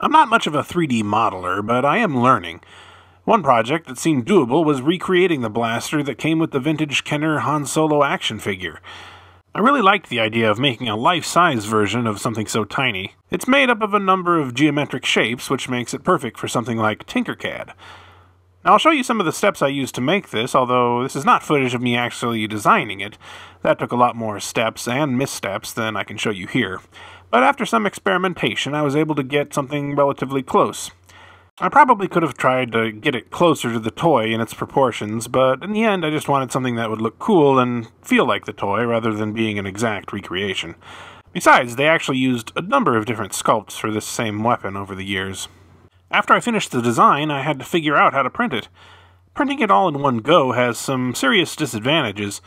I'm not much of a 3D modeler, but I am learning. One project that seemed doable was recreating the blaster that came with the vintage Kenner Han Solo action figure. I really liked the idea of making a life-size version of something so tiny. It's made up of a number of geometric shapes, which makes it perfect for something like Tinkercad. Now, I'll show you some of the steps I used to make this, although this is not footage of me actually designing it. That took a lot more steps and missteps than I can show you here. But after some experimentation, I was able to get something relatively close. I probably could have tried to get it closer to the toy in its proportions, but in the end I just wanted something that would look cool and feel like the toy rather than being an exact recreation. Besides, they actually used a number of different sculpts for this same weapon over the years. After I finished the design, I had to figure out how to print it. Printing it all in one go has some serious disadvantages.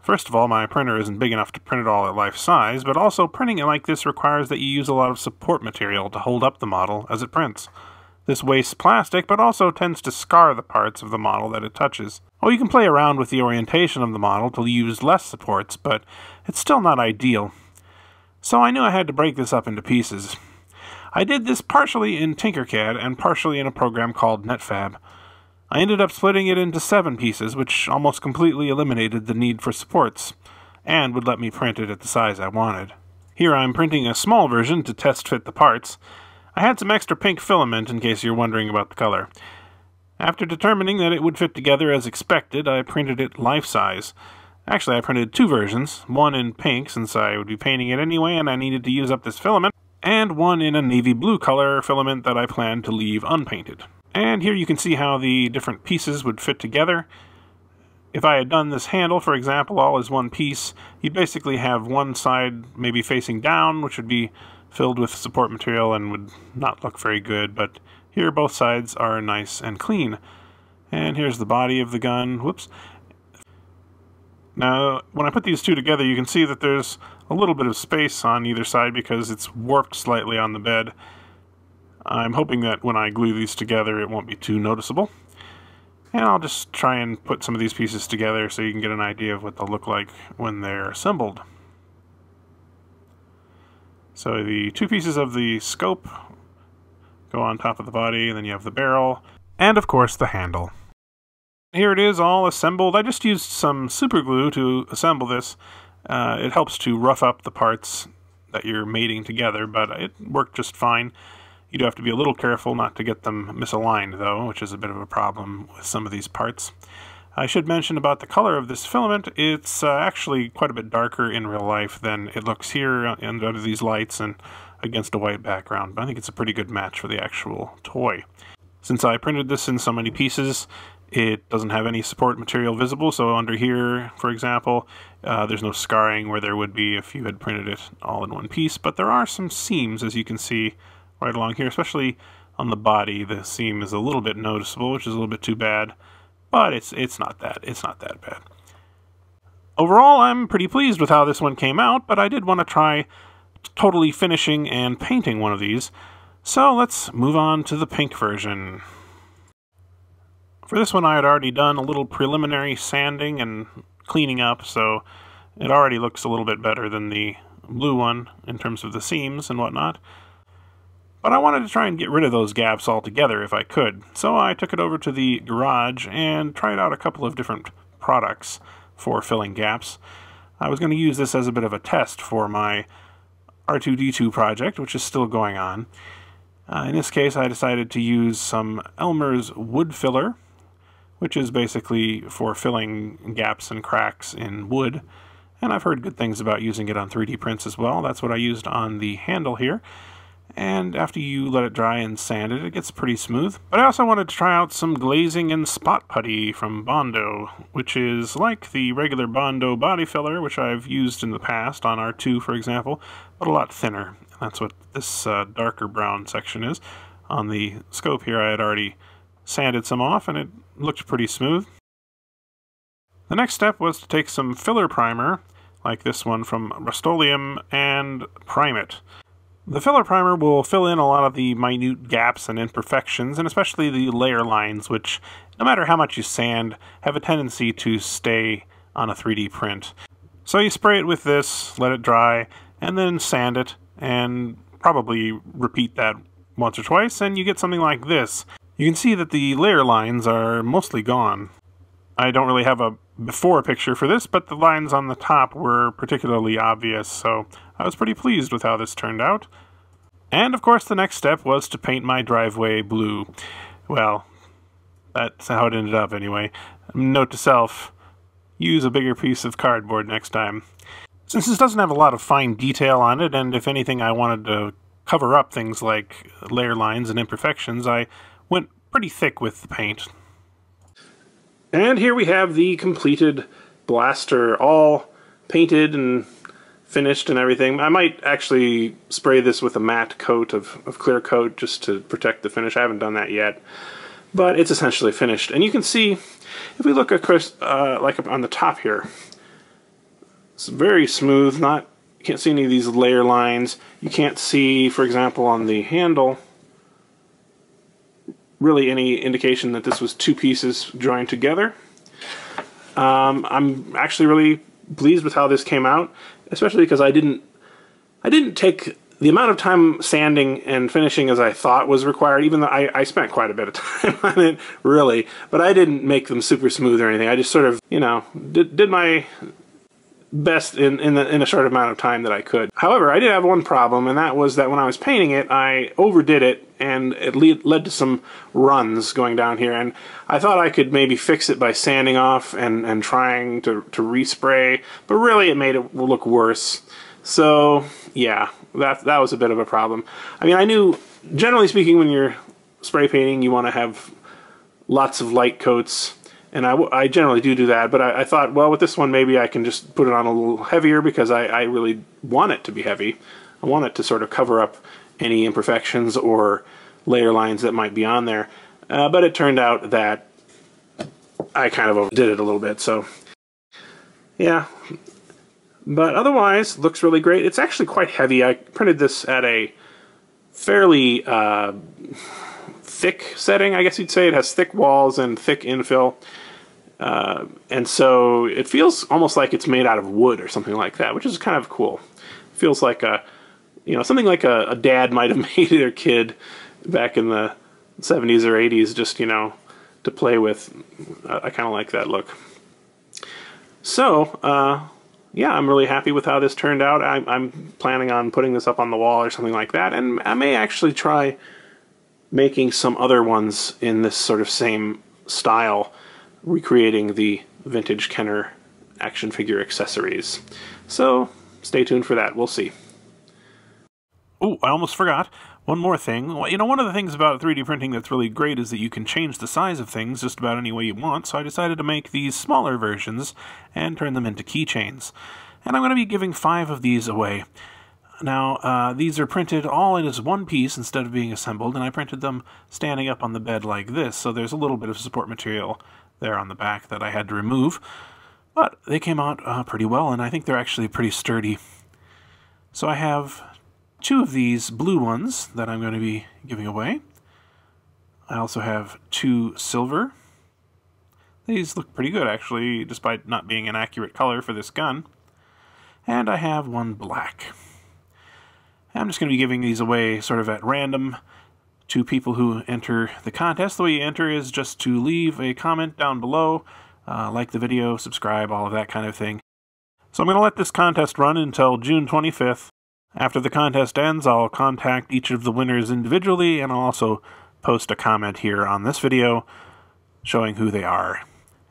First of all, my printer isn't big enough to print it all at life size, but also printing it like this requires that you use a lot of support material to hold up the model as it prints. This wastes plastic, but also tends to scar the parts of the model that it touches. Oh, you can play around with the orientation of the model to use less supports, but it's still not ideal. So I knew I had to break this up into pieces. I did this partially in Tinkercad and partially in a program called NetFab. I ended up splitting it into 7 pieces, which almost completely eliminated the need for supports, and would let me print it at the size I wanted. Here I'm printing a small version to test fit the parts. I had some extra pink filament in case you're wondering about the color. After determining that it would fit together as expected, I printed it life-size. Actually, I printed 2 versions, one in pink since I would be painting it anyway and I needed to use up this filament, and one in a navy blue color filament that I planned to leave unpainted. And here you can see how the different pieces would fit together. If I had done this handle, for example, all as one piece, you'd basically have one side maybe facing down, which would be filled with support material and would not look very good, but here both sides are nice and clean. And here's the body of the gun. Whoops. Now, when I put these two together, you can see that there's a little bit of space on either side because it's warped slightly on the bed. I'm hoping that when I glue these together, it won't be too noticeable. And I'll just try and put some of these pieces together so you can get an idea of what they'll look like when they're assembled. So the 2 pieces of the scope go on top of the body, and then you have the barrel, and of course the handle. Here it is all assembled. I just used some super glue to assemble this. It helps to rough up the parts that you're mating together, but it worked just fine. You do have to be a little careful not to get them misaligned though, which is a bit of a problem with some of these parts. I should mention about the color of this filament. It's actually quite a bit darker in real life than it looks here under these lights and against a white background, but I think it's a pretty good match for the actual toy. Since I printed this in so many pieces, it doesn't have any support material visible, so under here, for example, there's no scarring where there would be if you had printed it all in one piece, but there are some seams, as you can see right along here, especially on the body. The seam is a little bit noticeable, which is a little bit too bad. But it's not that bad. Overall, I'm pretty pleased with how this one came out, but I did want to try totally finishing and painting one of these. So let's move on to the pink version. For this one I had already done a little preliminary sanding and cleaning up, so it already looks a little bit better than the blue one in terms of the seams and whatnot. But I wanted to try and get rid of those gaps altogether if I could, so I took it over to the garage and tried out a couple of different products for filling gaps. I was going to use this as a bit of a test for my R2-D2 project, which is still going on. In this case, I decided to use some Elmer's wood filler, which is basically for filling gaps and cracks in wood. And I've heard good things about using it on 3D prints as well. That's what I used on the handle here. And after you let it dry and sand it, it gets pretty smooth. But I also wanted to try out some glazing and spot putty from Bondo, which is like the regular Bondo body filler, which I've used in the past on R2, for example, but a lot thinner. That's what this darker brown section is. On the scope here, I had already sanded some off, and it looked pretty smooth. The next step was to take some filler primer, like this one from Rust-Oleum, and prime it. The filler primer will fill in a lot of the minute gaps and imperfections, and especially the layer lines, which, no matter how much you sand, have a tendency to stay on a 3D print. So you spray it with this, let it dry, and then sand it, and probably repeat that once or twice, and you get something like this. You can see that the layer lines are mostly gone. I don't really have a before picture for this, but the lines on the top were particularly obvious, so I was pretty pleased with how this turned out. And of course the next step was to paint my driveway blue. Well, that's how it ended up anyway. Note to self, use a bigger piece of cardboard next time. Since this doesn't have a lot of fine detail on it, and if anything I wanted to cover up things like layer lines and imperfections, I went pretty thick with the paint. And here we have the completed blaster, all painted and finished and everything. I might actually spray this with a matte coat of clear coat just to protect the finish. I haven't done that yet, but it's essentially finished. And you can see, if we look across, like up on the top here, it's very smooth. You can't see any of these layer lines. You can't see, for example, on the handle, really any indication that this was two pieces joined together. I'm actually really pleased with how this came out, especially because I didn't take the amount of time sanding and finishing as I thought was required, even though I spent quite a bit of time on it, really, but I didn't make them super smooth or anything. I just sort of, you know, did my best in a short amount of time that I could. However, I did have one problem, and that was that when I was painting it, I overdid it, and it led to some runs going down here, and I thought I could maybe fix it by sanding off and trying to respray, but really it made it look worse. So yeah, that was a bit of a problem. I mean, I knew, generally speaking, when you're spray painting, you want to have lots of light coats, and I generally do that, but I thought, well, with this one, maybe I can just put it on a little heavier, because I really want it to be heavy. I want it to sort of cover up any imperfections or layer lines that might be on there. But it turned out that I kind of overdid it a little bit, so yeah. But otherwise, looks really great. It's actually quite heavy. I printed this at a fairly thick setting, I guess you'd say. It has thick walls and thick infill. And so it feels almost like it's made out of wood or something like that, which is kind of cool. It feels like something like a dad might have made their kid back in the 70s or 80s, just, to play with. I kind of like that look. So, yeah, I'm really happy with how this turned out. I'm planning on putting this up on the wall or something like that, and I may actually try making some other ones in this sort of same style, recreating the vintage Kenner action figure accessories. So stay tuned for that. We'll see. Oh, I almost forgot. One more thing. One of the things about 3D printing that's really great is that you can change the size of things just about any way you want, so I decided to make these smaller versions and turn them into keychains. And I'm going to be giving 5 of these away. Now, these are printed all in as one piece instead of being assembled, and I printed them standing up on the bed like this, so there's a little bit of support material there on the back that I had to remove. But they came out pretty well, and I think they're actually pretty sturdy. So I have 2 of these blue ones that I'm going to be giving away. I also have 2 silver. These look pretty good, actually, despite not being an accurate color for this gun. And I have 1 black. I'm just going to be giving these away sort of at random to people who enter the contest. The way you enter is just to leave a comment down below, like the video, subscribe, all of that kind of thing. So I'm going to let this contest run until June 25th. After the contest ends, I'll contact each of the winners individually, and I'll also post a comment here on this video showing who they are.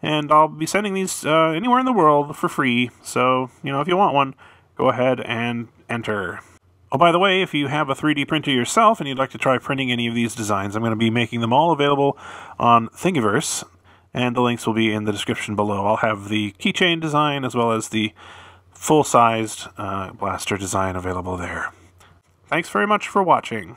And I'll be sending these anywhere in the world for free, so, if you want one, go ahead and enter. Oh, by the way, if you have a 3D printer yourself and you'd like to try printing any of these designs, I'm going to be making them all available on Thingiverse, and the links will be in the description below. I'll have the keychain design as well as the full-sized blaster design available there. Thanks very much for watching.